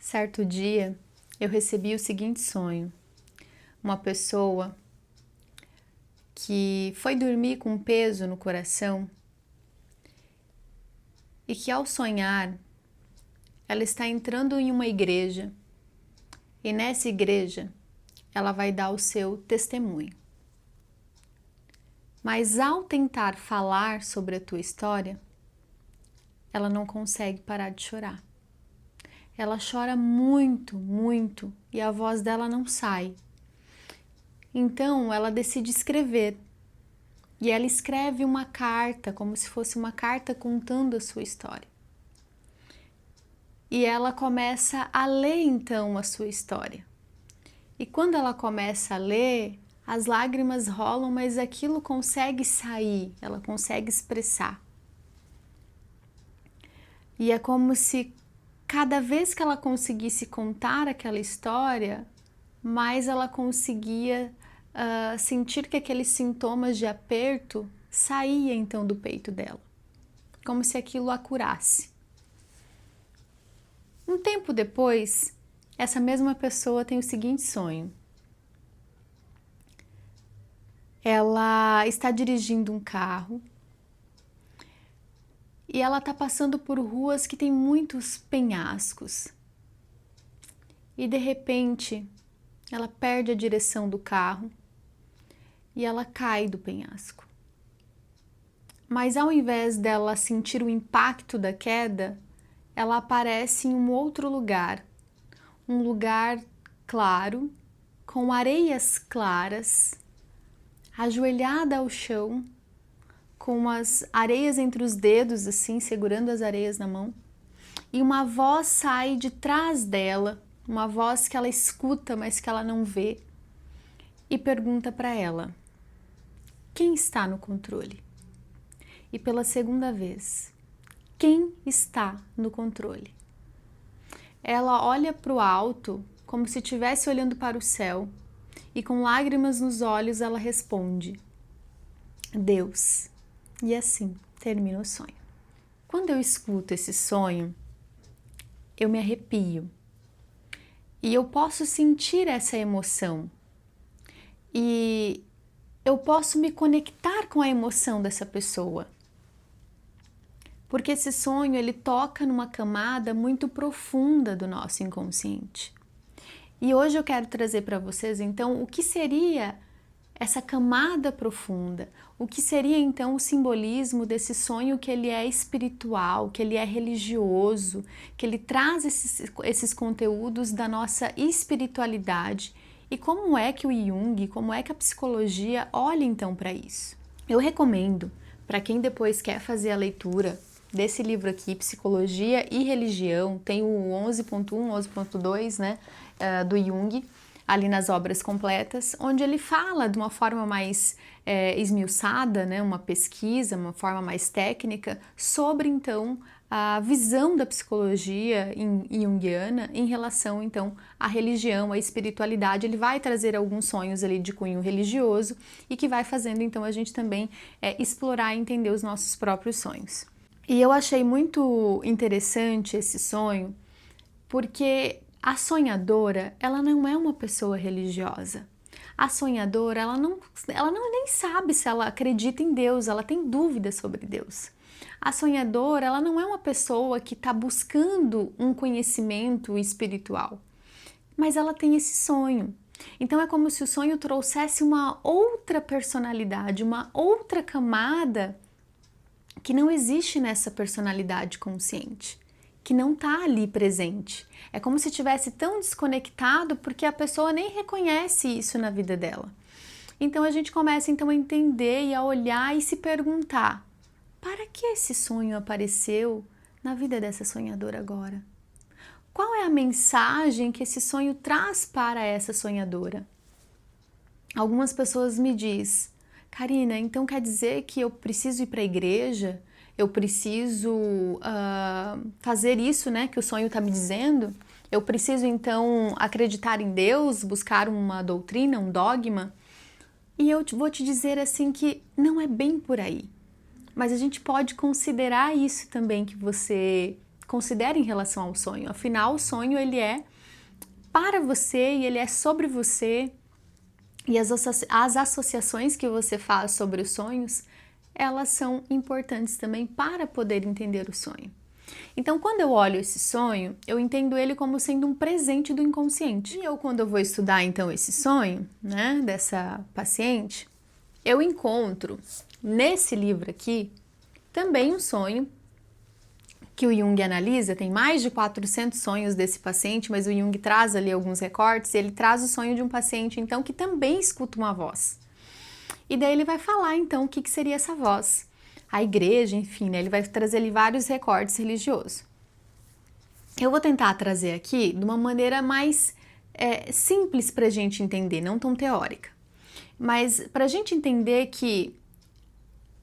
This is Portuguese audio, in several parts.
Certo dia, eu recebi o seguinte sonho. Uma pessoa que foi dormir com um peso no coração e que ao sonhar, ela está entrando em uma igreja e nessa igreja ela vai dar o seu testemunho. Mas ao tentar falar sobre a tua história, ela não consegue parar de chorar. Ela chora muito, muito e a voz dela não sai. Então ela decide escrever e ela escreve uma carta, como se fosse uma carta contando a sua história. E ela começa a ler então a sua história. E quando ela começa a ler, as lágrimas rolam, mas aquilo consegue sair, ela consegue expressar. E é como se cada vez que ela conseguisse contar aquela história, mais ela conseguia sentir que aqueles sintomas de aperto saía então do peito dela, como se aquilo a curasse. Um tempo depois, essa mesma pessoa tem o seguinte sonho. Ela está dirigindo um carro e ela está passando por ruas que tem muitos penhascos. E de repente, ela perde a direção do carro e ela cai do penhasco. Mas ao invés dela sentir o impacto da queda, ela aparece em um outro lugar. Um lugar claro, com areias claras, ajoelhada ao chão, com as areias entre os dedos, assim, segurando as areias na mão. E uma voz sai de trás dela, uma voz que ela escuta, mas que ela não vê, e pergunta para ela: quem está no controle? E pela segunda vez, quem está no controle? Ela olha para o alto, como se estivesse olhando para o céu, e com lágrimas nos olhos ela responde: Deus. E assim termina o sonho. Quando eu escuto esse sonho, eu me arrepio. E eu posso sentir essa emoção. E eu posso me conectar com a emoção dessa pessoa. Porque esse sonho, ele toca numa camada muito profunda do nosso inconsciente. E hoje eu quero trazer para vocês, então, o que seria essa camada profunda, o que seria então o simbolismo desse sonho, que ele é espiritual, que ele é religioso, que ele traz esses conteúdos da nossa espiritualidade, e como é que o Jung, como é que a psicologia olha então para isso. Eu recomendo, para quem depois quer fazer a leitura desse livro aqui, Psicologia e Religião, tem o 11.1, 11.2, né, do Jung, ali nas obras completas, onde ele fala de uma forma mais esmiuçada, né, uma pesquisa, uma forma mais técnica, sobre então a visão da psicologia junguiana em relação então à religião, à espiritualidade. Ele vai trazer alguns sonhos ali de cunho religioso e que vai fazendo então a gente também explorar e entender os nossos próprios sonhos. E eu achei muito interessante esse sonho, porque a sonhadora, ela não é uma pessoa religiosa. A sonhadora, ela não nem sabe se ela acredita em Deus, ela tem dúvidas sobre Deus. A sonhadora, ela não é uma pessoa que está buscando um conhecimento espiritual, mas ela tem esse sonho. Então é como se o sonho trouxesse uma outra personalidade, uma outra camada que não existe nessa personalidade consciente, que não está ali presente. É como se estivesse tão desconectado porque a pessoa nem reconhece isso na vida dela. Então a gente começa então a entender e a olhar e se perguntar: para que esse sonho apareceu na vida dessa sonhadora agora? Qual é a mensagem que esse sonho traz para essa sonhadora? Algumas pessoas me dizem: Karina, então quer dizer que eu preciso ir para a igreja? Eu preciso fazer isso, né, que o sonho está me dizendo? Eu preciso então acreditar em Deus, buscar uma doutrina, um dogma? E eu vou te dizer assim que não é bem por aí. Mas a gente pode considerar isso também que você considera em relação ao sonho. Afinal, o sonho ele é para você e ele é sobre você. E as associações que você faz sobre os sonhos, elas são importantes também para poder entender o sonho. Então, quando eu olho esse sonho, eu entendo ele como sendo um presente do inconsciente. E eu, quando eu vou estudar, então, esse sonho, né, dessa paciente, eu encontro nesse livro aqui também um sonho que o Jung analisa. Tem mais de 400 sonhos desse paciente, mas o Jung traz ali alguns recortes e ele traz o sonho de um paciente, então, que também escuta uma voz. E daí ele vai falar, então, o que seria essa voz. A igreja, enfim, né? Ele vai trazer ali vários recortes religiosos. Eu vou tentar trazer aqui de uma maneira mais simples para a gente entender, não tão teórica. Mas para a gente entender que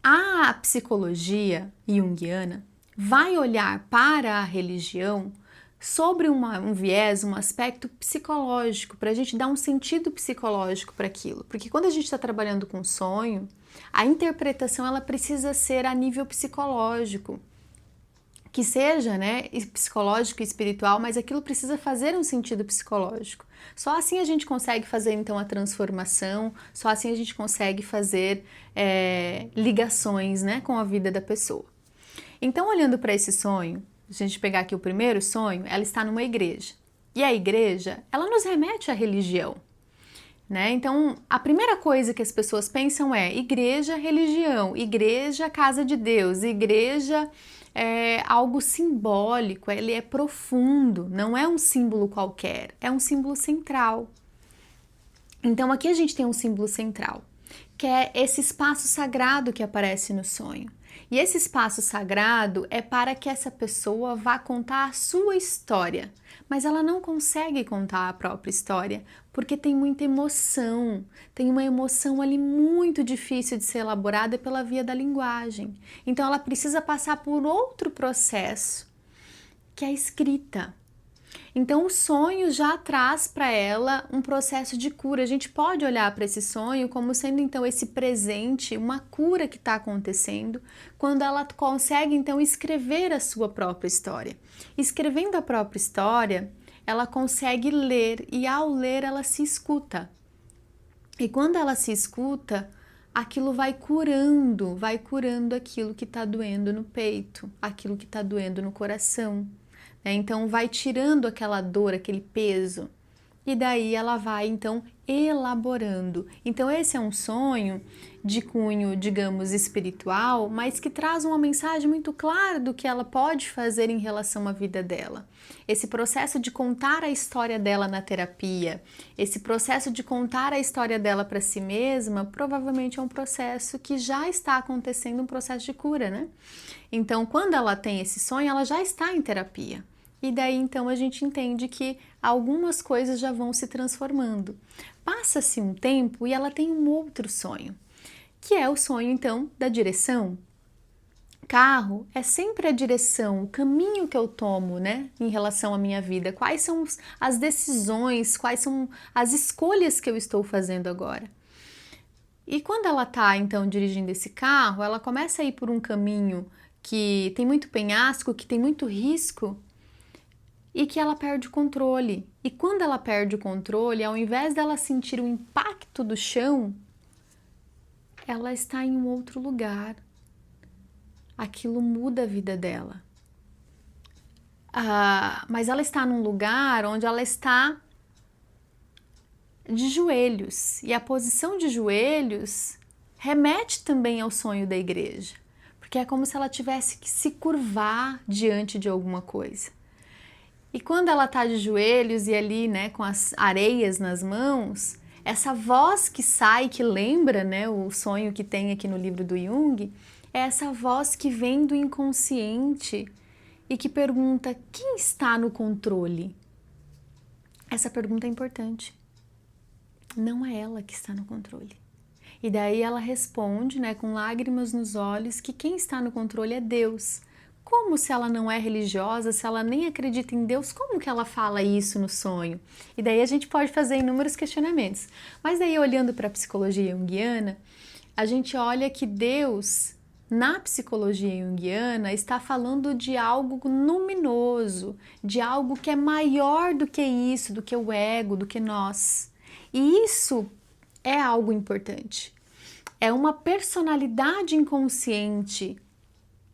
a psicologia junguiana vai olhar para a religião sobre um viés, um aspecto psicológico, para a gente dar um sentido psicológico para aquilo. Porque quando a gente está trabalhando com sonho, a interpretação ela precisa ser a nível psicológico, que seja, né, psicológico e espiritual, mas aquilo precisa fazer um sentido psicológico. Só assim a gente consegue fazer então a transformação, só assim a gente consegue fazer ligações, né, com a vida da pessoa. Então, olhando para esse sonho, se a gente pegar aqui o primeiro sonho, ela está numa igreja. E a igreja, ela nos remete à religião, né? Então, a primeira coisa que as pessoas pensam é igreja, religião, igreja, casa de Deus, igreja é algo simbólico, ele é profundo, não é um símbolo qualquer, é um símbolo central. Então, aqui a gente tem um símbolo central, que é esse espaço sagrado que aparece no sonho. E esse espaço sagrado é para que essa pessoa vá contar a sua história, mas ela não consegue contar a própria história porque tem muita emoção, tem uma emoção ali muito difícil de ser elaborada pela via da linguagem. Então ela precisa passar por outro processo, que é a escrita. Então o sonho já traz para ela um processo de cura. A gente pode olhar para esse sonho como sendo então esse presente, uma cura que está acontecendo quando ela consegue então escrever a sua própria história. Escrevendo a própria história, ela consegue ler e ao ler ela se escuta. E quando ela se escuta, aquilo vai curando aquilo que está doendo no peito, aquilo que está doendo no coração. Então vai tirando aquela dor, aquele peso, e daí ela vai então elaborando. Então esse é um sonho de cunho, digamos, espiritual, mas que traz uma mensagem muito clara do que ela pode fazer em relação à vida dela. Esse processo de contar a história dela na terapia, esse processo de contar a história dela para si mesma, provavelmente é um processo que já está acontecendo, um processo de cura, né? Então, quando ela tem esse sonho, ela já está em terapia. E daí, então, a gente entende que algumas coisas já vão se transformando. Passa-se um tempo e ela tem um outro sonho, que é o sonho, então, da direção. Carro é sempre a direção, o caminho que eu tomo, né, em relação à minha vida. Quais são as decisões, quais são as escolhas que eu estou fazendo agora. E quando ela está, então, dirigindo esse carro, ela começa a ir por um caminho que tem muito penhasco, que tem muito risco, e que ela perde o controle. E quando ela perde o controle, ao invés dela sentir o impacto do chão, ela está em um outro lugar. Aquilo muda a vida dela. Mas ela está num lugar onde ela está de joelhos. E a posição de joelhos remete também ao sonho da igreja. Porque é como se ela tivesse que se curvar diante de alguma coisa. E quando ela está de joelhos e ali, né, com as areias nas mãos, essa voz que sai, que lembra, né, o sonho que tem aqui no livro do Jung, é essa voz que vem do inconsciente e que pergunta: quem está no controle? Essa pergunta é importante. Não é ela que está no controle. E daí ela responde, né, com lágrimas nos olhos, que quem está no controle é Deus. Como se ela não é religiosa, se ela nem acredita em Deus, como que ela fala isso no sonho? E daí a gente pode fazer inúmeros questionamentos. Mas daí, olhando para a psicologia junguiana, a gente olha que Deus na psicologia junguiana, está falando de algo luminoso, de algo que é maior do que isso, do que o ego, do que nós. E isso é algo importante. É uma personalidade inconsciente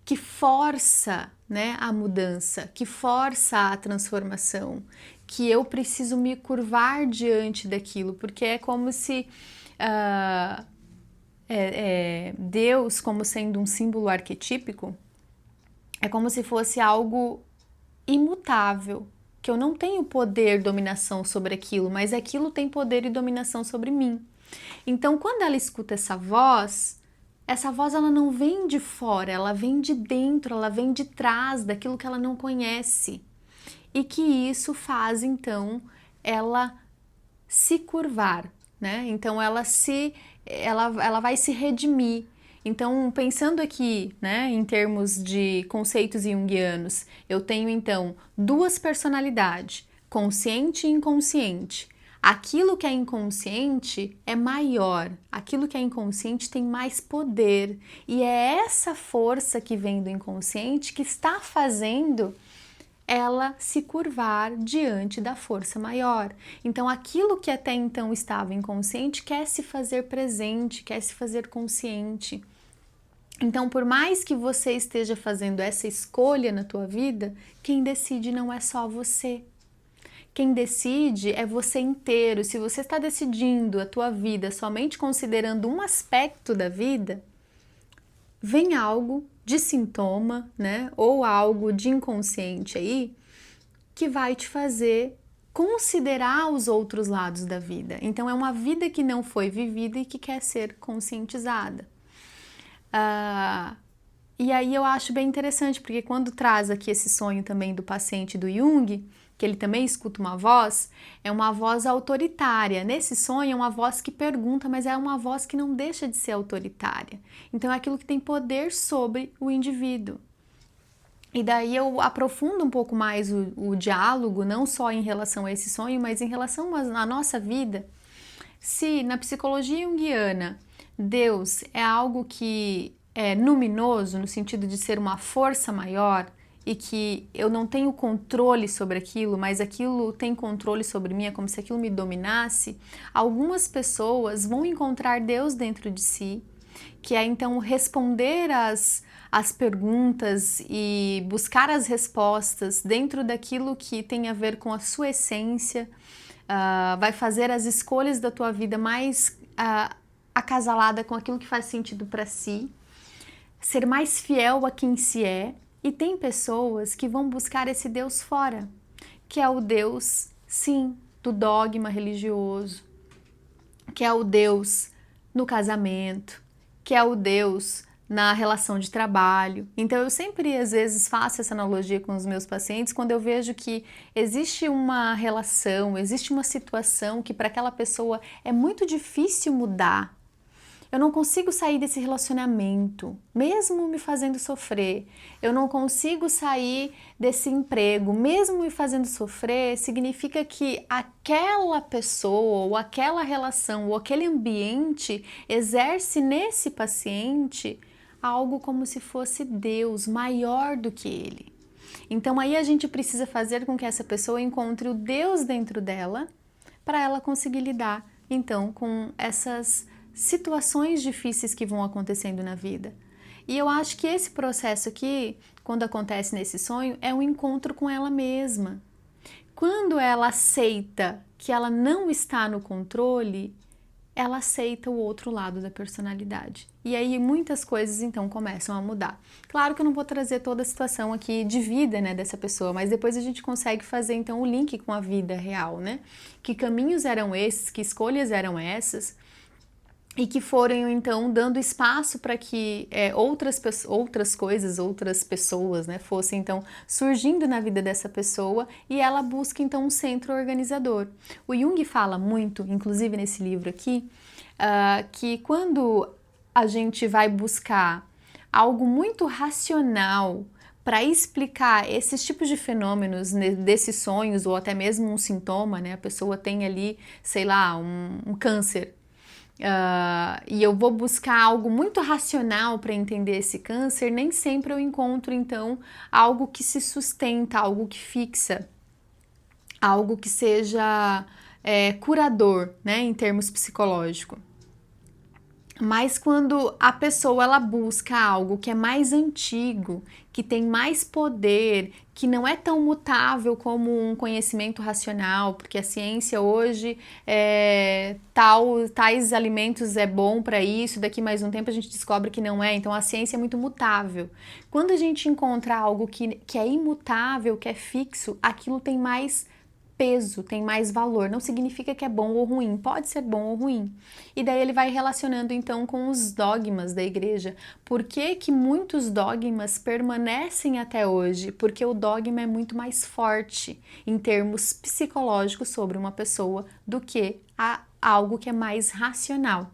que força, né, a mudança, que força a transformação, que eu preciso me curvar diante daquilo, porque é como se Deus, como sendo um símbolo arquetípico, é como se fosse algo imutável, que eu não tenho poder, dominação sobre aquilo, mas aquilo tem poder e dominação sobre mim. Então, quando ela escuta essa voz ela não vem de fora, ela vem de dentro, ela vem de trás daquilo que ela não conhece. E que isso faz, então, ela se curvar, né? Então, ela vai se redimir. Então, pensando aqui, né, em termos de conceitos junguianos, eu tenho, então, duas personalidades, consciente e inconsciente. Aquilo que é inconsciente é maior, aquilo que é inconsciente tem mais poder, e é essa força que vem do inconsciente que está fazendo ela se curvar diante da força maior. Então, aquilo que até então estava inconsciente quer se fazer presente, quer se fazer consciente. Então, por mais que você esteja fazendo essa escolha na tua vida, quem decide não é só você. Quem decide é você inteiro. Se você está decidindo a tua vida somente considerando um aspecto da vida, vem algo de sintoma, né? Ou algo de inconsciente aí, que vai te fazer considerar os outros lados da vida. Então, é uma vida que não foi vivida e que quer ser conscientizada. E aí eu acho bem interessante, porque quando traz aqui esse sonho também do paciente do Jung, que ele também escuta uma voz, é uma voz autoritária. Nesse sonho é uma voz que pergunta, mas é uma voz que não deixa de ser autoritária. Então é aquilo que tem poder sobre o indivíduo. E daí eu aprofundo um pouco mais o diálogo, não só em relação a esse sonho, mas em relação à nossa vida. Se na psicologia junguiana Deus é algo que é luminoso, no sentido de ser uma força maior, e que eu não tenho controle sobre aquilo, mas aquilo tem controle sobre mim, é como se aquilo me dominasse, algumas pessoas vão encontrar Deus dentro de si, que é então responder às perguntas e buscar as respostas dentro daquilo que tem a ver com a sua essência, vai fazer as escolhas da tua vida mais acasalada com aquilo que faz sentido para si, ser mais fiel a quem se é. E tem pessoas que vão buscar esse Deus fora, que é o Deus, sim, do dogma religioso, que é o Deus no casamento, que é o Deus na relação de trabalho. Então eu sempre, às vezes, faço essa analogia com os meus pacientes quando eu vejo que existe uma relação, existe uma situação que para aquela pessoa é muito difícil mudar. Eu não consigo sair desse relacionamento, mesmo me fazendo sofrer. Eu não consigo sair desse emprego, mesmo me fazendo sofrer. Significa que aquela pessoa, ou aquela relação, ou aquele ambiente exerce nesse paciente algo como se fosse Deus, maior do que ele. Então aí a gente precisa fazer com que essa pessoa encontre o Deus dentro dela para ela conseguir lidar, então, com essas situações difíceis que vão acontecendo na vida. E eu acho que esse processo aqui, quando acontece nesse sonho, é um encontro com ela mesma. Quando ela aceita que ela não está no controle, ela aceita o outro lado da personalidade. E aí muitas coisas então começam a mudar. Claro que eu não vou trazer toda a situação aqui de vida, né, dessa pessoa, mas depois a gente consegue fazer então o link com a vida real, né? Que caminhos eram esses, que escolhas eram essas, e que foram então dando espaço para que outras coisas, outras pessoas, né, fossem então surgindo na vida dessa pessoa, e ela busca então um centro organizador. O Jung fala muito, inclusive nesse livro aqui, que quando a gente vai buscar algo muito racional para explicar esses tipos de fenômenos, né, desses sonhos, ou até mesmo um sintoma, né, a pessoa tem ali, sei lá, um câncer. e eu vou buscar algo muito racional para entender esse câncer, nem sempre eu encontro então algo que se sustenta, algo que fixa, algo que seja curador, né, em termos psicológicos. Mas quando a pessoa ela busca algo que é mais antigo, que tem mais poder, que não é tão mutável como um conhecimento racional, porque a ciência hoje tais alimentos é bom para isso, daqui mais um tempo a gente descobre que não é, então a ciência é muito mutável. Quando a gente encontra algo que é imutável, que é fixo, aquilo tem mais peso, tem mais valor. Não significa que é bom ou ruim, pode ser bom ou ruim. E daí ele vai relacionando então com os dogmas da igreja. Por que que muitos dogmas permanecem até hoje? Porque o dogma é muito mais forte em termos psicológicos sobre uma pessoa do que algo que é mais racional.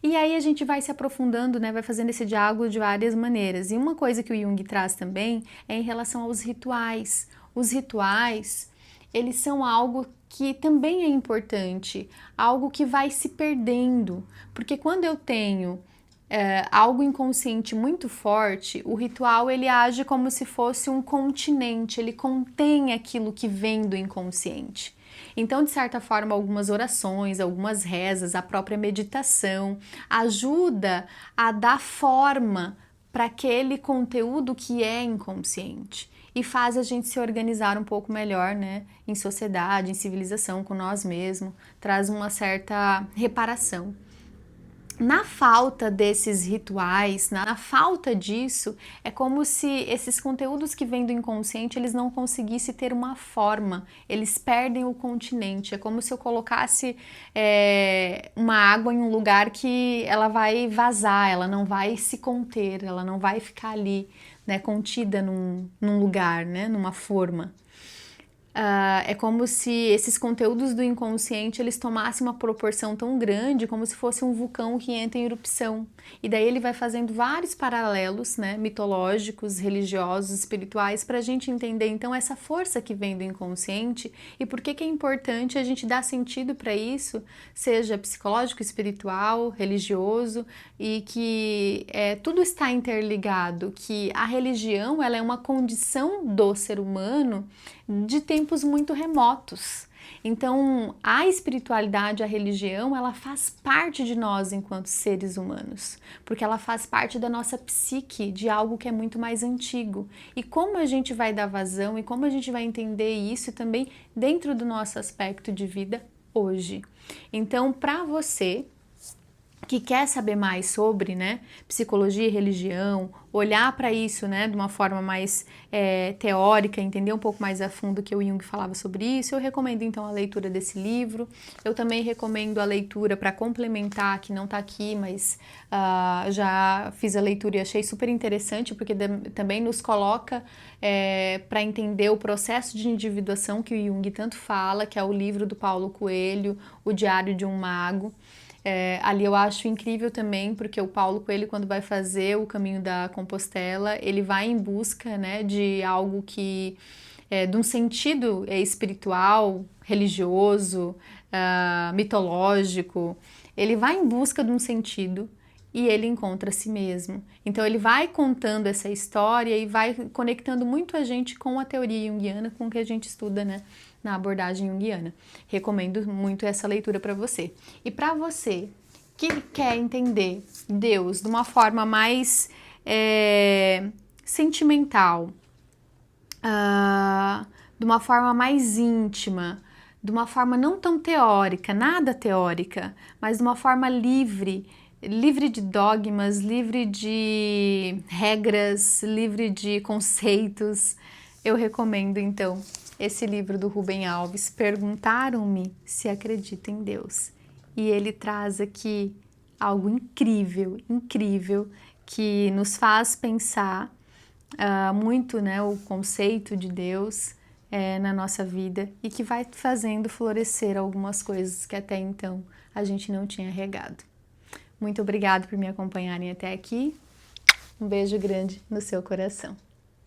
E aí a gente vai se aprofundando, né, vai fazendo esse diálogo de várias maneiras. E uma coisa que o Jung traz também é em relação aos rituais. Os rituais, eles são algo que também é importante, algo que vai se perdendo, porque quando eu tenho algo inconsciente muito forte, o ritual ele age como se fosse um continente, ele contém aquilo que vem do inconsciente. Então, de certa forma, algumas orações, algumas rezas, a própria meditação ajuda a dar forma para aquele conteúdo que é inconsciente e faz a gente se organizar um pouco melhor, né, em sociedade, em civilização, com nós mesmos, traz uma certa reparação. Na falta desses rituais, na falta disso, é como se esses conteúdos que vêm do inconsciente, eles não conseguissem ter uma forma, eles perdem o continente. É como se eu colocasse uma água em um lugar que ela vai vazar, ela não vai se conter, ela não vai ficar ali, né, contida num lugar, né, numa forma. É como se esses conteúdos do inconsciente eles tomassem uma proporção tão grande como se fosse um vulcão que entra em erupção. E daí ele vai fazendo vários paralelos, né, mitológicos, religiosos, espirituais, para a gente entender então essa força que vem do inconsciente e por que é importante a gente dar sentido para isso, seja psicológico, espiritual, religioso, e que tudo está interligado, que a religião ela é uma condição do ser humano de tempos muito remotos. Então, a espiritualidade, a religião, ela faz parte de nós enquanto seres humanos, porque ela faz parte da nossa psique, de algo que é muito mais antigo. E como a gente vai dar vazão e como a gente vai entender isso também dentro do nosso aspecto de vida hoje. Então, para você que quer saber mais sobre, né, psicologia e religião, olhar para isso, né, de uma forma mais teórica, entender um pouco mais a fundo que o Jung falava sobre isso, eu recomendo então a leitura desse livro. Eu também recomendo a leitura para complementar, que não está aqui, mas já fiz a leitura e achei super interessante, porque também nos coloca para entender o processo de individuação que o Jung tanto fala, que é o livro do Paulo Coelho, O Diário de um Mago. Ali eu acho incrível também, porque o Paulo Coelho, quando vai fazer o caminho da Compostela, ele vai em busca, né, de algo que de um sentido espiritual, religioso, mitológico. Ele vai em busca de um sentido e ele encontra a si mesmo. Então ele vai contando essa história e vai conectando muito a gente com a teoria junguiana, com o que a gente estuda, né, na abordagem junguiana. Recomendo muito essa leitura para você. E para você que quer entender Deus de uma forma mais sentimental, de uma forma mais íntima, de uma forma não tão teórica, nada teórica, mas de uma forma livre de dogmas, livre de regras, livre de conceitos, eu recomendo então esse livro do Rubem Alves, Perguntaram-me se acredito em Deus. E ele traz aqui algo incrível, incrível, que nos faz pensar muito, né, o conceito de Deus na nossa vida e que vai fazendo florescer algumas coisas que até então a gente não tinha regado. Muito obrigada por me acompanharem até aqui. Um beijo grande no seu coração.